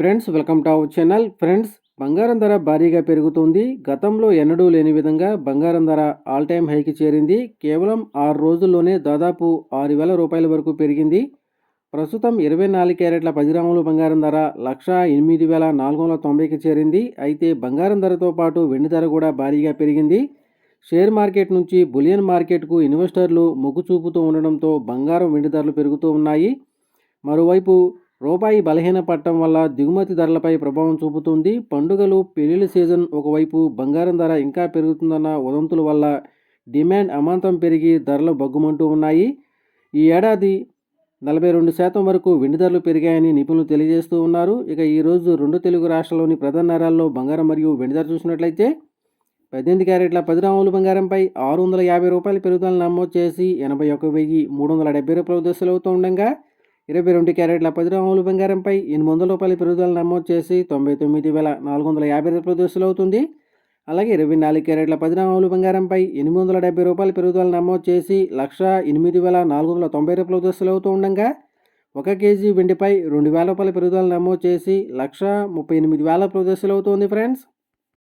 Friends, welcome to our channel. Friends, బంగారం ధర భారీగా పెరుగుతుంది. గతంలో ఎన్నడూ లేని విధంగా బంగారం ధర ఆల్ టైమ్ హైకి చేరింది. కేవలం 6 రోజుల్లోనే దాదాపు 6,000 రూపాయల వరకు పెరిగింది. ప్రస్తుతం 24 క్యారెట్ల 10 గ్రాముల బంగారం ధర 1,08,490కి చేరింది. అయితే బంగారం ధరతో పాటు వెండి ధర కూడా భారీగా పెరిగింది. షేర్ మార్కెట్ నుంచి బులియన్ మార్కెట్కు ఇన్వెస్టర్లు మొగ్గు చూపుతూ ఉండడంతో బంగారం వెండి ధరలు పెరుగుతూ ఉన్నాయి. మరోవైపు రూపాయి బలహీనపడటం వల్ల దిగుమతి ధరలపై ప్రభావం చూపుతుంది. పండుగలు, పెళ్లిళ్ల సీజన్ ఒకవైపు, బంగారం ధర ఇంకా పెరుగుతుందన్న వదంతుల వల్ల డిమాండ్ అమాంతం పెరిగి ధరలు బగ్గుమంటూ ఉన్నాయి. ఈ ఏడాది 42% వరకు వెండి ధరలు పెరిగాయని నిపుణులు తెలియజేస్తూ ఉన్నారు. ఇక ఈరోజు 2 తెలుగు రాష్ట్రాల్లోని ప్రధాన నగరాల్లో బంగారం మరియు వెండి ధర చూసినట్లయితే 18 క్యారెట్ల 10 గ్రాముల బంగారంపై 650 రూపాయల పెరుగుదల నమోదు చేసి 81,370 రూపాయల దశలు అవుతూ ఉండగా, 22 క్యారెట్ల 10 గ్రాముల బంగారంపై 800 రూపాయల పెరుగుదల నమోదు చేసి 99,450 రూపాయల దశలు అవుతుంది. అలాగే 24 క్యారెట్ల 10 గ్రాముల బంగారంపై 870 రూపాయల పెరుగుదల నమోదు చేసి 1,08,490 రూపాయల దశలు అవుతూ ఉండగా, 1 కేజీ వెండిపై 2,000 రూపాయల పెరుగుదల నమోదు చేసి 1,38,000 రూపాయల దశలు అవుతుంది. ఫ్రెండ్స్.